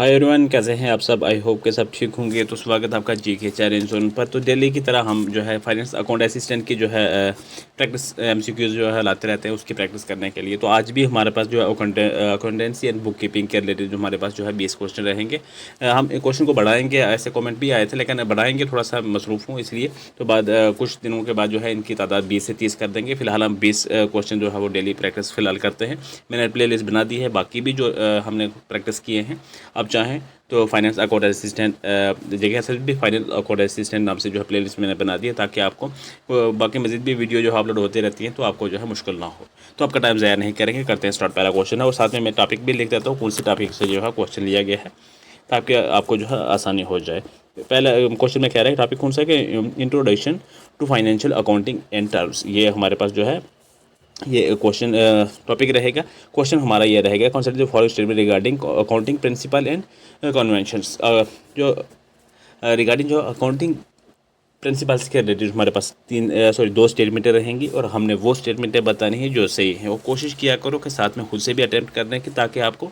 Hi everyone, कैसे हैं आप सब। आई होप के सब ठीक होंगे। तो स्वागत है आपका जी के चैलेंज जोन पर। तो डेली की तरह हम जो है फाइनेंस अकाउंट असिस्टेंट की जो है प्रैक्टिस एमसीक्यूज जो है लाते रहते हैं उसकी प्रैक्टिस करने के लिए। तो आज भी हमारे पास जो है अकाउंटेंसी एंड बुक कीपिंग के रिलेटेड जो हमारे पास जो है 20 क्वेश्चन रहेंगे। हम क्वेश्चन को बढ़ाएंगे, ऐसे कमेंट भी आए थे लेकिन बढ़ाएंगे, थोड़ा सा मसरूफ़ हूँ इसलिए। तो बाद कुछ दिनों के बाद जो है इनकी तादाद 20 से 30 कर देंगे। फिलहाल हम 20 क्वेश्चन जो है वो डेली प्रैक्टिस फिलहाल करते हैं। मैंने प्ले लिस्ट बना दी है, बाकी भी जो हमने प्रैक्टिस किए हैं। आप चाहें तो फाइनेंस अकाउंट असिस्टेंट जगह से भी फाइनेंस अकाउंट असिस्टेंट नाम से जो है प्लेलिस्ट मैंने बना दी है, ताकि आपको बाकी मजीद भी वीडियो जो है अपलोड होती रहती हैं तो आपको जो है मुश्किल ना हो। तो आपका टाइम ज़ाया नहीं करेंगे, करते हैं स्टार्ट। पहला क्वेश्चन है और साथ में मैं टॉपिक भी लिख देता हूँ कौन सी टॉपिक से जो है क्वेश्चन लिया गया है, ताकि आपको जो है आसानी हो जाए। पहला क्वेश्चन में कह रहा है टॉपिक कौन सा है कि introduction to financial accounting and terms. ये हमारे पास जो है ये क्वेश्चन टॉपिक रहेगा। क्वेश्चन हमारा ये रहेगा, consider the following statement regarding accounting principle and conventions. जो रिगार्डिंग जो अकाउंटिंग प्रिंसिपल्स के रिलेटेड हमारे पास दो स्टेटमेंटें रहेंगी और हमने वो स्टेटमेंटें बतानी है जो सही है। वो कोशिश किया करो कि साथ में खुद से भी अटैम्प्ट करने की, ताकि आपको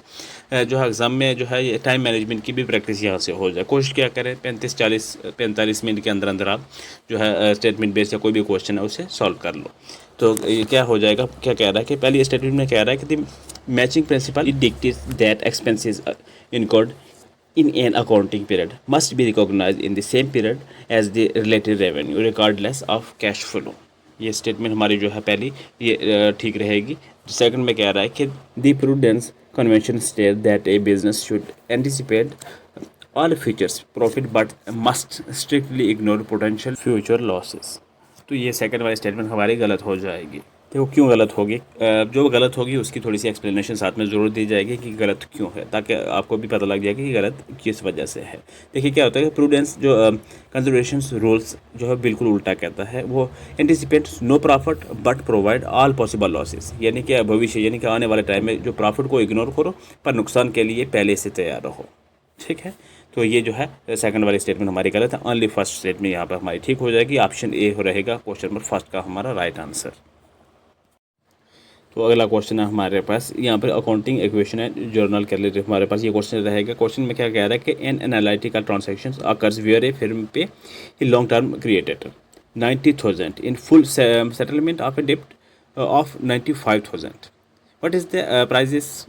जो है एग्ज़ाम में जो है ये टाइम मैनेजमेंट की भी प्रैक्टिस यहाँ से हो जाए। कोशिश किया करें 45 मिनट के अंदर अंदर आप जो है स्टेटमेंट बेस्ड या कोई भी क्वेश्चन है उसे सॉल्व कर लो। तो ये क्या हो जाएगा, क्या कह रहा है कि पहली स्टेटमेंट में कह रहा है कि the matching principal it dictates that expenses incurred in an accounting period must be recognized in the same period as the related revenue regardless of cash flow। ये स्टेटमेंट हमारी जो है पहली ये ठीक रहेगी। सेकंड में कह रहा है कि the prudence convention states that a business should anticipate all futures profit but must strictly ignore potential future losses। तो ये सेकंड वाली स्टेटमेंट हमारी गलत हो जाएगी। देखो क्यों गलत होगी, जो गलत होगी उसकी थोड़ी सी एक्सप्लेनेशन साथ में ज़रूर दी जाएगी कि गलत क्यों है, ताकि आपको भी पता लग जाएगा कि गलत किस वजह से है। देखिए क्या होता है कि प्रूडेंस जो कंजर्वेशन रूल्स जो है बिल्कुल उल्टा कहता है। वो anticipates no profit but provide all possible losses, यानी कि भविष्य यानी कि आने वाले टाइम में जो प्रॉफिट को इग्नोर करो पर नुकसान के लिए पहले से तैयार रहो। ठीक है, तो ये जो है सेकंड वाली स्टेटमेंट हमारी गलत है। ओनली फर्स्ट स्टेटमेंट यहाँ पर हमारी ठीक हो जाएगी। ऑप्शन ए रहेगा क्वेश्चन नंबर फर्स्ट का हमारा राइट आंसर। तो अगला क्वेश्चन है हमारे पास यहाँ पर अकाउंटिंग इक्वेशन है जर्नल के रिलेटेड हमारे पास ये क्वेश्चन रहेगा। क्वेश्चन में क्या कह रहा है कि an analytical transaction occurs where a firm pay long term created 90,000 in full settlement of a डेप्ट of 95,000। What is the precise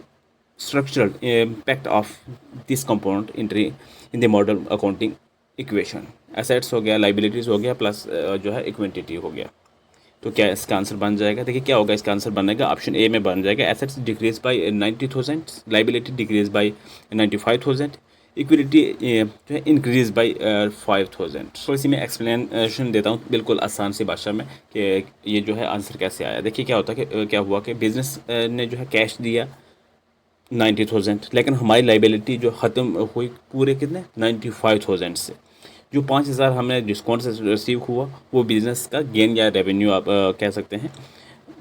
structural impact of this component entry in the model accounting equation। assets हो गया, liabilities हो गया, plus जो है equity हो गया। तो क्या इसका आंसर बन जाएगा, देखिए क्या होगा इसका आंसर बनेगा ऑप्शन ए में बन जाएगा। Assets decrease by 90,000, liability decrease by 95,000, equity जो है इंक्रीज बाय 5,000। तो इसी में एक्सप्लेनेशन देता हूँ बिल्कुल आसान सी भाषा में कि ये जो है आंसर कैसे आया। देखिए क्या होता है कि क्या हुआ कि बिजनेस ने जो है कैश दिया 90,000, लेकिन हमारी लाइबिलिटी जो ख़त्म हुई पूरे कितने 95,000 से। जो 5,000 हमें डिस्काउंट से रिसीव हुआ वो बिज़नेस का गेन या रेवेन्यू आप कह सकते हैं।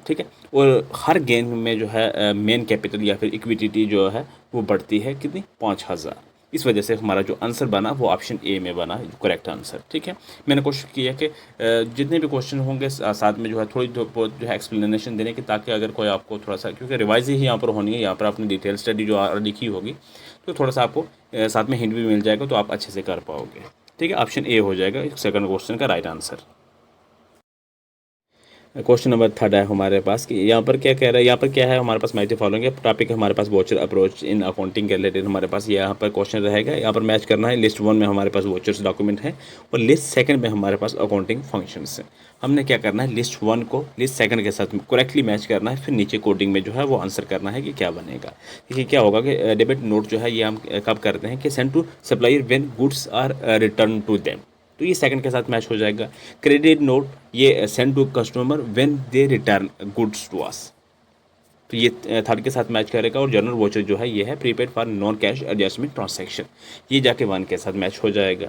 ठीक है, और हर गेन में जो है मेन कैपिटल या फिर इक्विटी जो है वो बढ़ती है कितनी 5,000। इस वजह से हमारा जो आंसर बना वो ऑप्शन ए में बना करेक्ट आंसर। ठीक है, मैंने कोशिश की है कि जितने भी क्वेश्चन होंगे साथ में जो है थोड़ी बहुत जो है एक्सप्लेनेशन देने की, ताकि अगर कोई आपको थोड़ा सा, क्योंकि रिवाइज ही यहाँ पर होनी है, यहाँ पर आपने डिटेल स्टडी जो लिखी होगी तो थोड़ा सा आपको साथ में हिंट भी मिल जाएगा, तो आप अच्छे से कर पाओगे। ठीक है, ऑप्शन ए हो जाएगा सेकंड क्वेश्चन का right answer. Question number third है हमारे पास कि यहाँ पर क्या कह रहा है, यहाँ पर क्या है हमारे पास मैच फॉलोइंग टॉपिक हमारे पास वोचर अप्रोच इन अकाउंटिंग के रिलेटेड हमारे पास यहाँ पर क्वेश्चन रहेगा। यहाँ पर मैच करना है। लिस्ट 1 में हमारे पास वोचर्स डॉक्यूमेंट है और लिस्ट 2 में हमारे पास अकाउंटिंग फंक्शंस है। हमने क्या करना है, लिस्ट 1 को लिस्ट 2 के साथ करेक्टली मैच करना है, फिर नीचे कोडिंग में जो है वो आंसर करना है कि क्या बनेगा। देखिए क्या होगा कि डेबिट नोट जो है ये हम कब करते हैं कि send to supplier when goods are return to them, तो ये सेकंड के साथ मैच हो जाएगा। क्रेडिट नोट ये send to customer when they return goods to us, तो ये थर्ड के साथ मैच करेगा। और जनरल वोचर जो है ये है prepaid for non cash adjustment transaction, ये जाके 1 के साथ मैच हो जाएगा।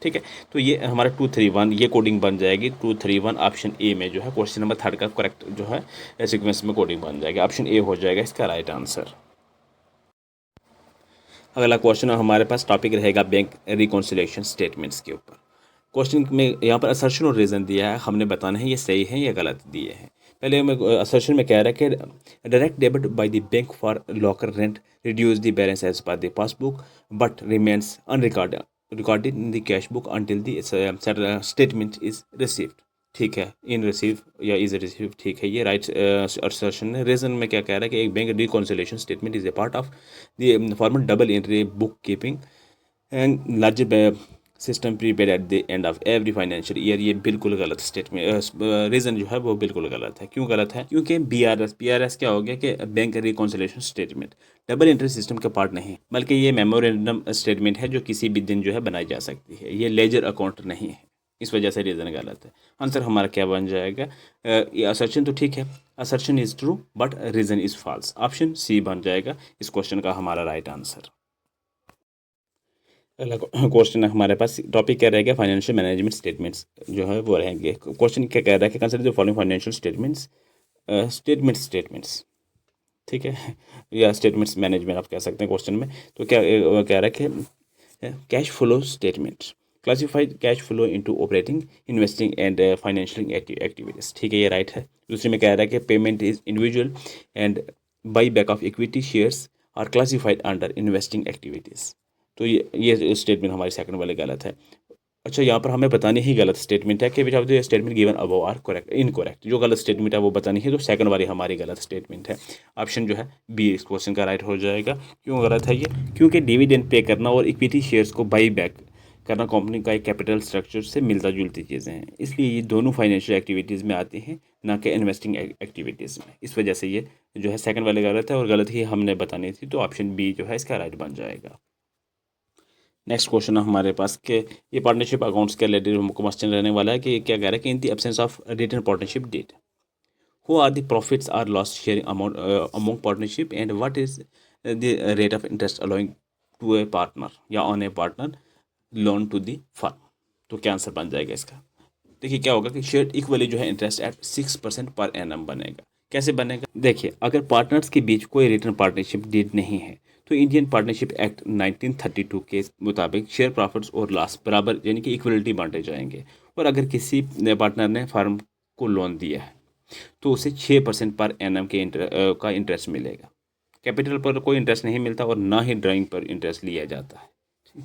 ठीक है, तो ये हमारा 231 ये कोडिंग बन जाएगी 231 ऑप्शन ए में जो है क्वेश्चन नंबर थर्ड का करेक्ट जो है सीक्वेंस में कोडिंग बन जाएगा। ऑप्शन ए हो जाएगा इसका राइट आंसर। अगला क्वेश्चन हमारे पास टॉपिक रहेगा बैंक रिकॉन्सिलिएशन स्टेटमेंट्स के ऊपर। क्वेश्चन में यहाँ पर असर्शन और रीज़न दिया है, हमने बताना है ये सही है या गलत दिए हैं। पहले में असर्शन में कह रहा है कि direct debit by the bank for locker rent reduce the balance as per the passbook but remains recorded in the cash book until the statement is received. ठीक है, इन रिसीव या इज रिसीव, ठीक है, ये राइट असर्शन है। Reason में क्या कह रहा है कि एक bank reconciliation statement is a part of the formal double entry book keeping and large system prepaid at the end of every financial year. ये बिल्कुल गलत स्टेटमेंट, रीज़न जो है वो बिल्कुल गलत है। क्यों गलत है? क्योंकि बीआरएस क्या हो गया कि bank reconciliation statement double entry system का पार्ट नहीं, बल्कि ये मेमोरेंडम स्टेटमेंट है जो किसी भी दिन जो है बनाई जा सकती है। ये लेजर अकाउंट नहीं है, इस वजह से रीज़न गलत है। आंसर हमारा क्या बन जाएगा? ये असर्शन तो ठीक है, assertion is true but reason is false. Option C बन जाएगा इस क्वेश्चन का हमारा राइट आंसर। अगला क्वेश्चन है हमारे पास, टॉपिक क्या रहेगा? फाइनेंशियल मैनेजमेंट स्टेटमेंट्स जो है वो रहेंगे। क्वेश्चन क्या कह रहा है कि consider the following financial statements, ठीक है, या स्टेटमेंट्स मैनेजमेंट आप कह सकते हैं क्वेश्चन में। तो क्या कह रहा है कि cash flow statement classified cash flow into operating, investing and financial activities, ठीक है, ये राइट है। दूसरे में कह रहा है कि payment is individual and buy back of equity shares are classified under investing activities. तो ये स्टेटमेंट हमारी सेकंड वाले गलत है। अच्छा, यहाँ पर हमें बतानी ही गलत स्टेटमेंट है कि which of the statement given above are correct incorrect. जो गलत स्टेटमेंट है वो बतानी है, तो सेकंड वाली हमारी गलत स्टेटमेंट है। ऑप्शन जो है बी इस क्वेश्चन का राइट हो जाएगा। क्यों गलत है ये? क्योंकि डिविडेंड पे करना और इक्विटी शेयर्स को बाई बैक करना कंपनी का एक कैपिटल स्ट्रक्चर से मिलता जुलती चीज़ें हैं, इसलिए ये दोनों फाइनेंशियल एक्टिविटीज़ में आती हैं, ना कि इन्वेस्टिंग एक्टिविटीज़ में। इस वजह से ये जो है सेकंड वाले गलत है और गलत ही हमने बतानी थी, तो ऑप्शन बी जो है इसका राइट बन जाएगा। नेक्स्ट क्वेश्चन है हमारे पास कि ये पार्टनरशिप अकाउंट्स के रिलेटेड क्वेश्चन रहने वाला है कि क्या कह रहा है कि in the absence of written partnership deed how are the profits or loss sharing amount among partnership and what is the rate of interest allowing to a partner या on a partner loan to the firm. तो क्या answer बन जाएगा इसका? देखिए क्या होगा कि शेयर इक्वली जो है इंटरेस्ट एट 6% पर एनम बनेगा। कैसे बनेगा? देखिए, अगर पार्टनर्स के बीच कोई रिटर्न पार्टनरशिप डीड नहीं है तो इंडियन पार्टनरशिप एक्ट 1932 के मुताबिक शेयर प्रॉफिट्स और लॉस बराबर यानी कि इक्वलिटी बांटे जाएंगे। और अगर किसी पार्टनर ने फर्म को लोन दिया है तो उसे 6% पर एनम के का इंटरेस्ट मिलेगा। कैपिटल पर कोई इंटरेस्ट नहीं मिलता और ना ही ड्राइंग पर इंटरेस्ट लिया जाता है,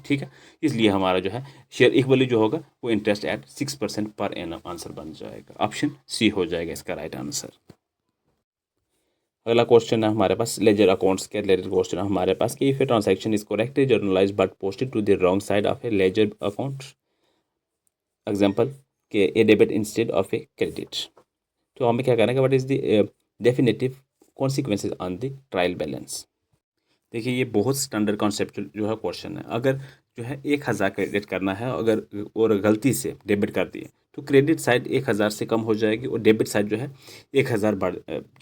ठीक है। इसलिए हमारा जो है शेयर इक्वली जो होगा वो interest eight 6% per annum answer बन जाएगा। ऑप्शन सी हो जाएगा इसका राइट आंसर। अगला क्वेश्चन है हमारे पास लेजर अकाउंट्स के रिलेटेड क्वेश्चन है हमारे पास कि if a transaction is correctly journalise but posted to the wrong side of a ledger account, example के a debit instead of a credit, तो हमें क्या करना है कि what is the definitive consequences on the trial balance. देखिए, ये बहुत स्टैंडर्ड कॉन्सेप्ट जो है क्वेश्चन है। अगर जो है 1000 क्रेडिट करना है अगर और गलती से डेबिट कर दिए तो क्रेडिट साइड 1000 से कम हो जाएगी और डेबिट साइड जो है 1000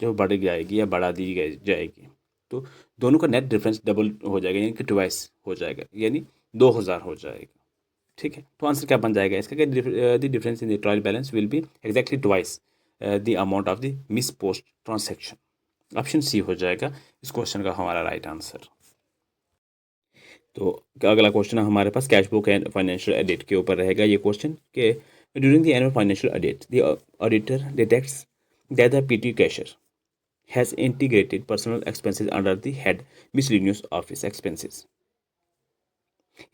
जो बढ़ जाएगी या बढ़ा दी जाएगी। तो दोनों का नेट डिफरेंस डबल हो जाएगा यानी कि ट्वाइस हो जाएगा, यानी 2000 हो जाएगा, ठीक है। तो आंसर क्या बन जाएगा इसका कि the difference in the trial balance will be exactly twice the amount of the miss post transaction. Option C हो जाएगा इस क्वेश्चन का हमारा राइट आंसर। तो अगला क्वेश्चन है हमारे पास cash book and financial audit के ऊपर रहेगा ये क्वेश्चन के during the annual financial audit the auditor detects that the petty cashier has integrated personal expenses under the head miscellaneous office expenses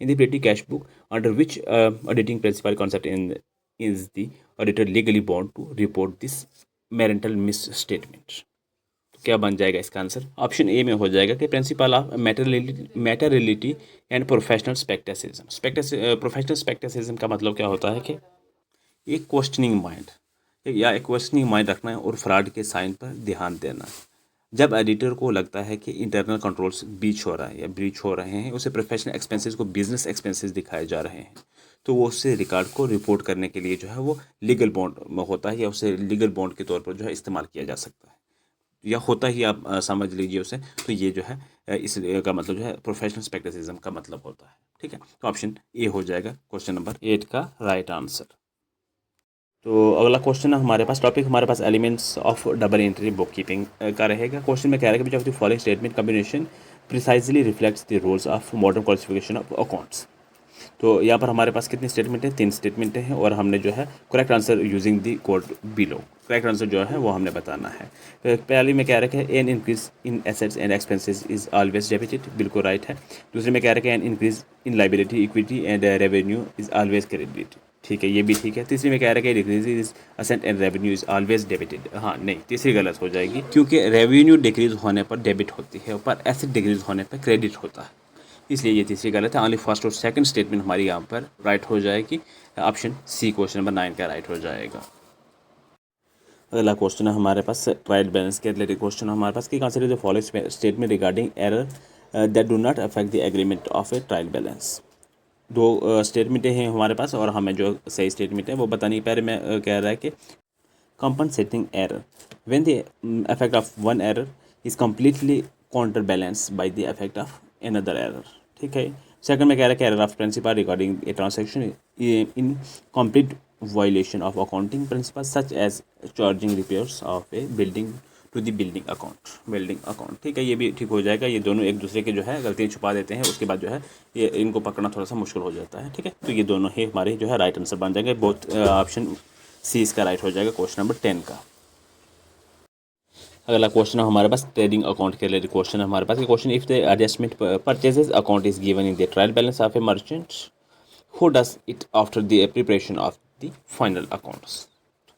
in the petty cash book under which auditing principal concept is the auditor legally bound to report this marital misstatement। तो क्या बन जाएगा इसका answer? Option A में हो जाएगा कि principle of materiality and professional scepticism. Professional scepticism का मतलब क्या होता है कि एक क्वेश्चनिंग माइंड या एक क्वेश्चनिंग माइंड रखना है और फ्रॉड के साइन पर ध्यान देना। जब एडिटर को लगता है कि इंटरनल कंट्रोल्स ब्रीच हो रहा है या ब्रीच हो रहे हैं, उसे प्रोफेशनल एक्सपेंसेस को बिजनेस एक्सपेंसेस दिखाए जा रहे हैं, तो वो उससे रिकॉर्ड को रिपोर्ट करने के लिए जो है वो लीगल बॉन्ड में होता है या उसे लीगल बॉन्ड के तौर पर जो है इस्तेमाल किया जा सकता है या होता ही, आप समझ लीजिए उसे। तो ये जो है इस का मतलब जो है प्रोफेशनल स्पेक्टिसिज्म का मतलब होता है, ठीक है। तो ऑप्शन ए हो जाएगा क्वेश्चन नंबर 8 का राइट आंसर। तो अगला क्वेश्चन है हमारे पास, टॉपिक हमारे पास elements of double entry bookkeeping का रहेगा। क्वेश्चन में कह रहा है कि which of the following statement combination precisely reflects the rules of modern classification of accounts. तो यहाँ पर हमारे पास कितने स्टेटमेंट हैं? 3 स्टेटमेंट हैं और हमने जो है correct answer using the code below. Correct answer जो है वो हमने बताना है। पहले में क्या रखा है, an increase in assets and expenses is always debited, बिल्कुल राइट है। दूसरे में क्या रखा है, an increase in liability equity and revenue is always credited, ठीक है, ये भी ठीक है। तीसरी में क्या रखा है, decrease is asset and revenue is always debited, हाँ नहीं, तीसरी गलत हो जाएगी, क्योंकि रेवेन्यू डिक्रीज होने पर डेबिट होती है, पर एसेट डिक्रीज होने पर क्रेडिट होता है, इसलिए ये तीसरी गलत है। ओनली फर्स्ट और सेकंड स्टेटमेंट हमारी यहाँ पर राइट हो जाएगी। ऑप्शन सी क्वेश्चन नंबर 9 का राइट हो जाएगा। अगला क्वेश्चन है हमारे पास ट्रायल बैलेंस के रिलेटेड क्वेश्चन हमारे पास कि consider the following statement regarding error that do not affect the agreement of A trial balance. दो स्टेटमेंटें हैं हमारे पास और हमें जो सही स्टेटमेंट है वो बतानी है। पहले में कह रहा है कि compensating error when the effect of one error is completely counterbalanced by the effect of another error, ठीक है। सेकंड में कह रहा है कि error of principal regarding a transaction in complete violation of accounting principles such as charging repairs of a building to the building account, ठीक है, ये भी ठीक हो जाएगा। ये दोनों एक दूसरे के जो है गलतियाँ छुपा देते हैं, उसके बाद जो है ये इनको पकड़ना थोड़ा सा मुश्किल हो जाता है, ठीक है। तो ये दोनों ही हमारे जो है राइट आंसर बन जाएंगे। बोथ ऑप्शन सी इसका राइट हो जाएगा क्वेश्चन नंबर 10 का। अगला क्वेश्चन है हमारे पास ट्रेडिंग अकाउंट के रिलेटेड क्वेश्चन है हमारे पास। Question, if the adjustment purchases account is given in the trial balance of a merchant, how does it after the preparation of the final accounts.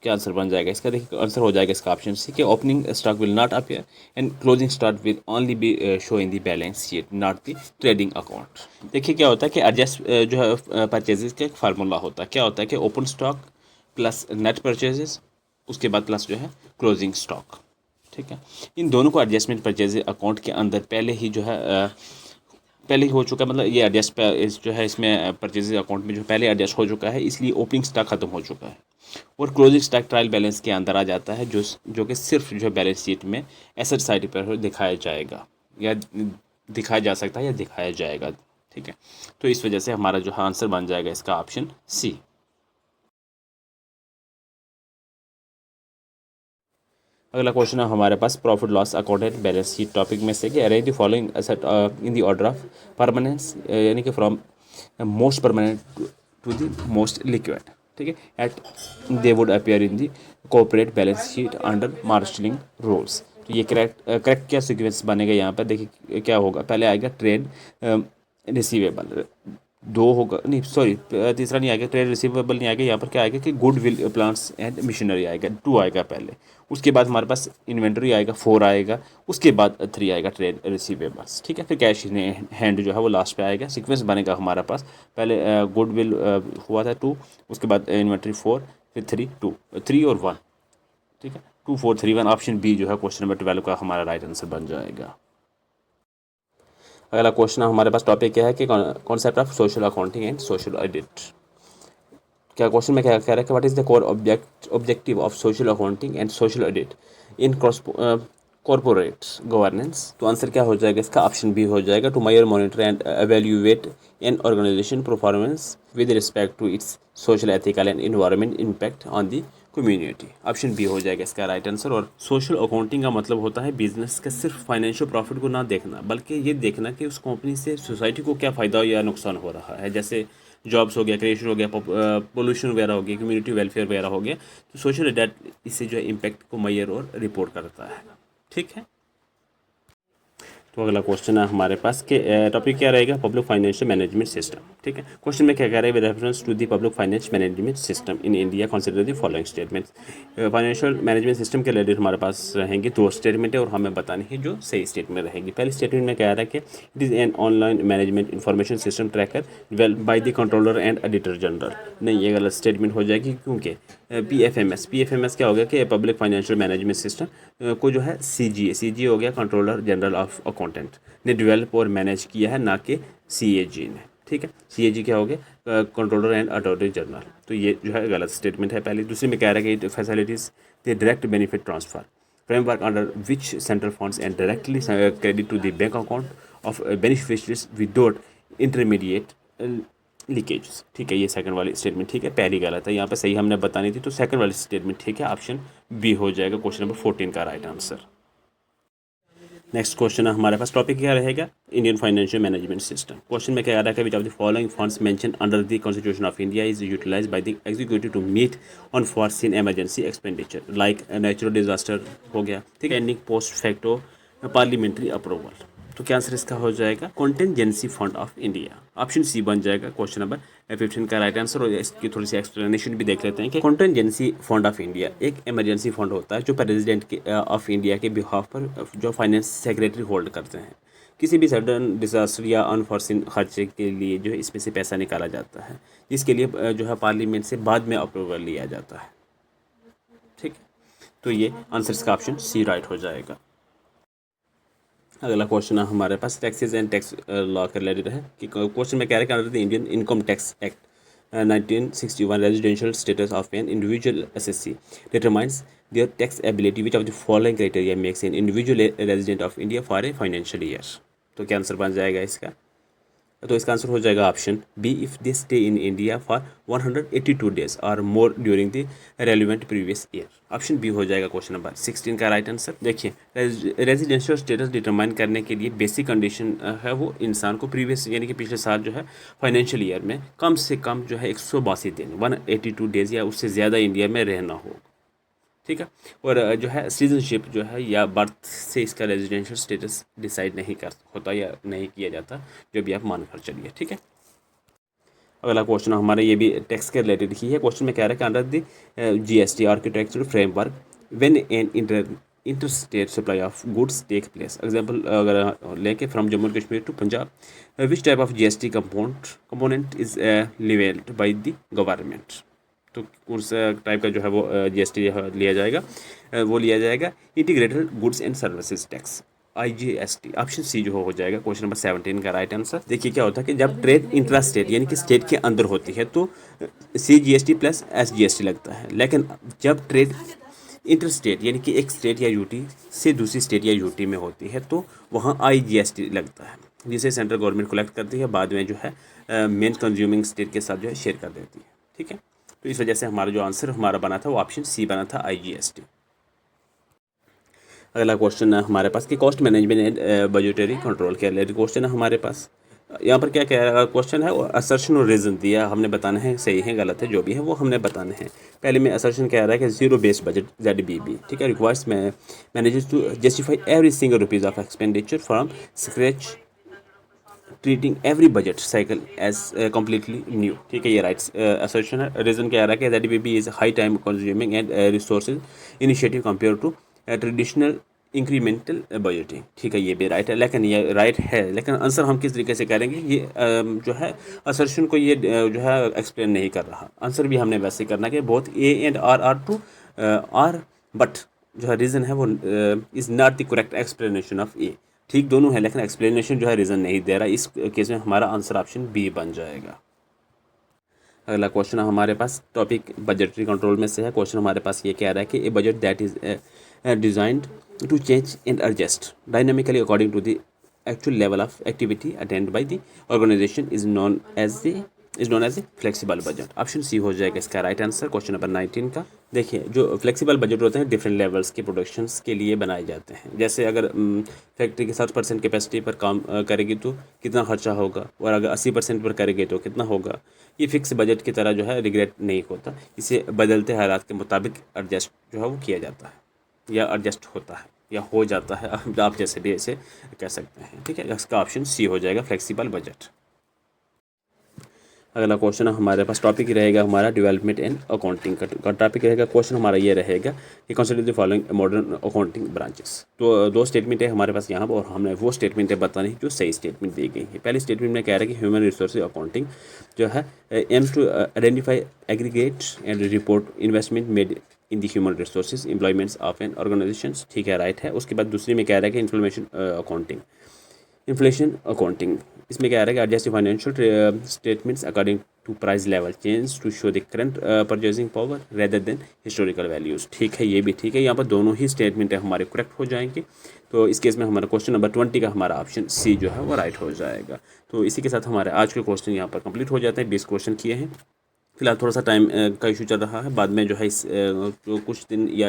क्या आंसर बन जाएगा इसका? देखिए आंसर हो जाएगा इसका ऑप्शन सी कि opening stock will not appear and closing stock will only be show in the balance sheet not the trading account. देखिए क्या होता है कि एडजस्ट जो है परचेजेस का एक फार्मूला होता है। क्या होता है कि open stock plus net purchases, उसके बाद प्लस जो है क्लोजिंग स्टॉक, ठीक है। इन दोनों को एडजस्टमेंट परचेज अकाउंट के अंदर पहले ही जो है पहले ही हो चुका है, मतलब ये एडजस्ट जो है इसमें परचेज अकाउंट में जो पहले एडजस्ट हो चुका है, इसलिए ओपनिंग स्टॉक खत्म हो चुका है और क्लोजिंग स्टॉक ट्रायल बैलेंस के अंदर आ जाता है, जो कि सिर्फ जो है बैलेंस शीट में एसेट साइड पर दिखाया जाएगा या दिखाया जा सकता है या दिखाया जाएगा, ठीक है। तो इस वजह से हमारा जो आंसर बन जाएगा इसका ऑप्शन सी। अगला क्वेश्चन है हमारे पास profit loss account and balance sheet topic में से कि arrange the following asset in the order of permanence, यानी कि from most permanent to the most liquid, ठीक है, as they would appear in the corporate balance sheet under marshalling rules. तो ये correct क्या सीक्वेंस बनेगा यहाँ पर? देखिए क्या होगा, पहले आएगा ट्रेड रिसीवेबल, दो होगा नहीं सॉरी तीसरा नहीं आएगा, ट्रेड रिसीवेबल नहीं आएगा, यहाँ पर क्या आएगा कि good will plants and machinery आएगा, 2 आएगा पहले, उसके बाद हमारे पास इन्वेंटरी आएगा 4 आएगा, उसके बाद 3 आएगा ट्रेड रिसीवेबल्स, ठीक है। फिर कैश इन हैंड जो है वो लास्ट पे आएगा। सीक्वेंस बनेगा हमारा पास, पहले गुड विल हुआ था 2, उसके बाद इन्वेंटरी 4, फिर 3 और 1, ठीक है, 2 4 3 1। ऑप्शन बी जो है क्वेश्चन नंबर 12 का हमारा राइट आंसर बन जाएगा। अगला क्वेश्चन हमारे पास टॉपिक क्या है कि concept of social accounting and social audit. क्या क्वेश्चन में क्या कह रहा है कि what is the core objective of social accounting and social audit in corporate governance. तो आंसर क्या हो जाएगा इसका? ऑप्शन बी हो जाएगा, to measure monitor and evaluate an organization performance with respect to its social ethical and environment impact on the community. Option B हो जाएगा इसका राइट आंसर। और सोशल अकाउंटिंग का मतलब होता है बिजनेस का सिर्फ फाइनेंशियल प्रॉफिट को ना देखना, बल्कि ये देखना कि उस कंपनी से सोसाइटी को क्या फ़ायदा या नुकसान हो रहा है, जैसे जॉब्स हो गया, क्रिएशन हो गया, पोल्यूशन वगैरह हो गया, कम्युनिटी वेलफेयर वगैरह हो गया। तो सोशल डेट इससे जो है इम्पैक्ट को मेजर और रिपोर्ट करता है, ठीक है। तो अगला क्वेश्चन है हमारे पास के टॉपिक क्या रहेगा? पब्लिक फाइनेंशियल मैनेजमेंट सिस्टम, ठीक है। क्वेश्चन में क्या कह रहा है? With reference to the public finance management system in India consider the following statements. Financial management system के रिलेटेड हमारे पास रहेंगे 2 स्टेटमेंट है और हमें बतानी है जो सही स्टेटमेंट रहेगी। पहले स्टेटमेंट में कह रहा है कि it is an online management information system tracker developed by the controller and editor general. नहीं, ये गलत स्टेटमेंट हो जाएगी, क्योंकि PFMS क्या हो गया कि पब्लिक फाइनेंशियल मैनेजमेंट सिस्टम को जो है CGA हो गया, कंट्रोलर जनरल ऑफ अकाउंटेंट ने डेवलप और मैनेज किया है, ना कि CAG ने, ठीक है। CAG क्या हो गया? Controller and attorney general. तो ये जो है गलत स्टेटमेंट है। पहले दूसरे में कह रहा है कि facilities the direct benefit transfer framework under which central funds and directly credit to the bank account of beneficiaries without intermediate leakage, ठीक है। ये सेकंड वाली स्टेटमेंट ठीक है, पहली गलत है, यहाँ पे सही हमने बतानी थी, तो सेकंड वाली स्टेटमेंट ठीक है, ऑप्शन बी हो जाएगा क्वेश्चन नंबर 14 का राइट आंसर। नेक्स्ट क्वेश्चन है हमारे पास, टॉपिक क्या रहेगा, Indian financial management system. Question में क्या रहा है, which of the following funds mention under the constitution of India is utilise by the executive to meet unforeseen emergency expenditure, like natural disaster हो गया, ठीक है, ending post facto parliamentary approval. तो क्या आंसर इसका हो जाएगा, contingency fund of India. Option C बन जाएगा क्वेश्चन नंबर 15 का राइट आंसर। और इसकी थोड़ी सी एक्सप्लेनेशन भी देख लेते हैं कि कॉन्टेंजेंसी फंड ऑफ इंडिया एक इमरजेंसी फंड होता है जो प्रेसिडेंट के ऑफ इंडिया के बिहाफ पर जो फाइनेंस सेक्रेटरी होल्ड करते हैं। किसी भी सडन डिजास्टर या अनफॉर्सिन खर्चे के लिए जो है इसमें से पैसा निकाला जाता है, जिसके लिए जो है पार्लियामेंट से बाद में अप्रूवल लिया जाता है, ठीक है। तो ये आंसर इसका ऑप्शन सी राइट हो जाएगा। अगला क्वेश्चन है हमारे पास, टैक्सेस एंड टैक्स लॉ के रिलेटेड है कि क्वेश्चन में कह रहा है कि under the Indian income tax act 1961 residential status of an individual SSC determines their tax ability, which of the following criteria makes an individual resident of India for a financial year. तो क्या answer बन जाएगा इसका, तो इसका answer हो जाएगा option B, if they stay in India for 182 days और more during the relevant previous year. Option B हो जाएगा क्वेश्चन नंबर 16 का राइट आंसर। देखिए, रेजिडेंशियल स्टेटस डिटरमाइन करने के लिए बेसिक कंडीशन है वो इंसान को प्रीवियस यानी कि पिछले साल जो है फाइनेंशियल ईयर में कम से कम जो है 182 दिन 182 डेज या उससे ज़्यादा इंडिया में रहना हो, ठीक है। और जो है सिटीजनशिप जो है या बर्थ से इसका रेजिडेंशियल स्टेटस डिसाइड नहीं कर होता या नहीं किया जाता, जो भी आप मान कर चलिए, ठीक है। अगला क्वेश्चन हमारा ये भी टैक्स के रिलेटेड ही है। क्वेश्चन में कह रहा है कि under the GST architecture framework when an inter state supply of goods take place, example अगर लेके from Jammu and Kashmir to Punjab, which type of GST component is levied by the government. तो उस टाइप का जो है वो जीएसटी लिया जाएगा, वो लिया जाएगा integrated goods and services tax, IGST। Option C जो हो जाएगा क्वेश्चन नंबर 17 का राइट आंसर। देखिए क्या होता है कि जब ट्रेड इंट्रा स्टेट यानी कि स्टेट के अंदर होती है तो CGST प्लस SGST लगता है, लेकिन जब ट्रेड इंटर स्टेट यानी कि एक स्टेट या यूटी से दूसरी स्टेट या यूटी में होती है तो वहाँ IGST लगता है, जिसे सेंट्रल गवर्नमेंट कलेक्ट करती है, बाद में जो है मेन कंज्यूमिंग स्टेट के साथ जो है शेयर कर देती है, ठीक है। तो इस वजह से हमारा जो आंसर हमारा बना था वो ऑप्शन सी बना था, IGST। अगला क्वेश्चन है हमारे पास कि cost management and budgetary control के रिलेटेड क्वेश्चन है हमारे पास। यहाँ पर क्या कह रहा क्वेश्चन है, वो असर्शन और रीज़न दिया, हमने बताना है सही है गलत है, जो भी है वो हमने बताना है। पहले में असर्शन कह रहा है कि जीरो बेस्ड बजट ZBB, ठीक है, requires managers to justify every single rupees of expenditure from scratch, treating every budget cycle as completely new, ठीक है, ये राइट्स असर्शन है। रीज़न क्या आ रहा है कि ZBB is high time consuming and resources initiative compare to traditional incremental budgeting, ठीक है, ये भी राइट है, लेकिन ये राइट है, लेकिन आंसर हम किस तरीके से करेंगे, ये जो है असर्शन को ये जो है एक्सप्लेन नहीं कर रहा। आंसर भी हमने वैसे करना कि both A and R are true R, but जो है रीज़न है वो is not the correct explanation of A, ठीक दोनों है, लेकिन एक्सप्लेनेशन जो है रीज़न नहीं दे रहा। इस केस में हमारा आंसर ऑप्शन बी बन जाएगा। अगला क्वेश्चन हमारे पास टॉपिक बजटरी कंट्रोल में से है। क्वेश्चन हमारे पास ये कह रहा है कि a budget that is designed to change and adjust dynamically according to the actual level of activity attend by the organisation is known as a flexible budget. Option C हो जाएगा इसका राइट आंसर क्वेश्चन नंबर 19 का। देखिए, जो flexible budget होते हैं different levels के productions के लिए बनाए जाते हैं। जैसे अगर फैक्ट्री की 60% कैपेसिटी पर काम करेगी तो कितना खर्चा होगा, और अगर 80% पर करेगी तो कितना होगा। ये फिक्स बजट की तरह जो है रिग्रेट नहीं होता, इसे बदलते हालात के मुताबिक एडजस्ट जो है वो किया जाता है या एडजस्ट होता है या हो जाता है, आप जैसे भी इसे कह सकते हैं, ठीक है। इसका ऑप्शन सी हो जाएगा फ्लेक्सिबल बजट। अगला क्वेश्चन हमारे पास टॉपिक ही रहेगा हमारा डेवलपमेंट एंड अकाउंटिंग का टॉपिक रहेगा। क्वेश्चन हमारा ये रहेगा कि consider the following modern accounting branches. तो दो स्टेटमेंट है हमारे पास यहाँ पर, और हमने वो स्टेटमेंट है बतानी जो सही स्टेटमेंट दी गई है। पहली स्टेटमेंट में कह रहा है कि ह्यूमन रिसोर्स अकाउंटिंग जो है aims to identify aggregate and report investment made in the human resources employments of an organization, ठीक है, राइट है। उसके बाद दूसरी में कह रहा है कि इन्फ्लेशन अकाउंटिंग, इसमें क्या है कि adjust financial statements according to price level change to show the current purchasing power rather than historical values, ठीक है, ये भी ठीक है। यहाँ पर दोनों ही स्टेटमेंट हमारे करेक्ट हो जाएंगे। तो इस केस में हमारा क्वेश्चन नंबर 20 का हमारा ऑप्शन सी जो है वो राइट हो जाएगा। तो इसी के साथ हमारे आज के क्वेश्चन यहाँ पर कंप्लीट हो जाते हैं। 20 क्वेश्चन किए हैं। फिलहाल थोड़ा सा टाइम का इशू चल रहा है, बाद में जो है इस जो कुछ दिन या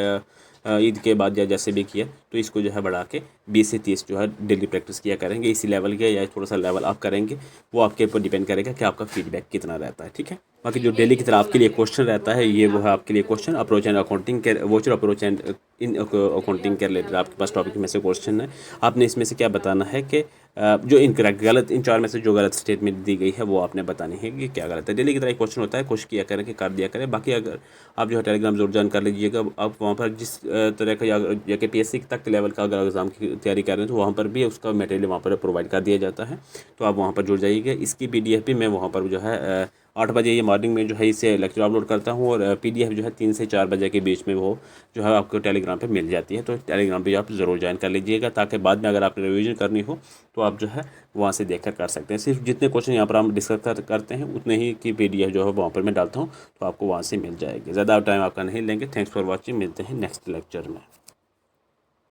ईद के बाद या जैसे भी किया, तो इसको जो है बढ़ा के 20 से 30 जो है डेली प्रैक्टिस किया करेंगे। इसी लेवल के या थोड़ा सा लेवल अप करेंगे, वो आपके ऊपर डिपेंड करेगा कि आपका फीडबैक कितना रहता है। ठीक है, बाकी जो डेली की तरह आपके लिए क्वेश्चन रहता है, ये वो है आपके लिए क्वेश्चन अप्रोच एंड अकाउंटिंग के voucher approach and in accounting के रिलेटेड आपके पास टॉपिक में से क्वेश्चन है। आपने इसमें से क्या बताना है कि जो इनकरेक्ट गलत, इन 4 में से जो गलत स्टेटमेंट दी गई है वो आपने बतानी है कि क्या गलत है। डेली की तरह एक क्वेश्चन होता है, कोशिश किया करें कि कर दिया करें। बाकी अगर आप जो है टेलीग्राम जरूर ज्वाइन कर लीजिएगा। आप वहाँ पर जिस तरह का या कि PSC तक लेवल का अगर एग्ज़ाम की तैयारी कर रहे हैं तो वहाँ पर भी उसका मटेरियल वहाँ पर प्रोवाइड कर दिया जाता है, तो आप वहाँ पर जुड़ जाइएगा। इसकी PDF भी मैं वहाँ पर जो है 8 बजे ये मॉर्निंग में जो है इसे लेक्चर अपलोड करता हूँ, और PDF जो है 3 से 4 बजे के बीच में वो जो है आपको टेलीग्राम पे मिल जाती है। तो टेलीग्राम पे आप ज़रूर ज्वाइन कर लीजिएगा, ताकि बाद में अगर आपने रिवीजन करनी हो तो आप जो है वहाँ से देखकर कर सकते हैं। सिर्फ जितने क्वेश्चन यहाँ पर हम डिस्कस करते हैं उतने ही की PDF जो है वहाँ पर मैं डालता हूँ, तो आपको वहाँ से मिल जाएगी। ज़्यादा टाइम आपका नहीं लेंगे। थैंक्स फॉर वॉचिंग, मिलते हैं नेक्स्ट लेक्चर में।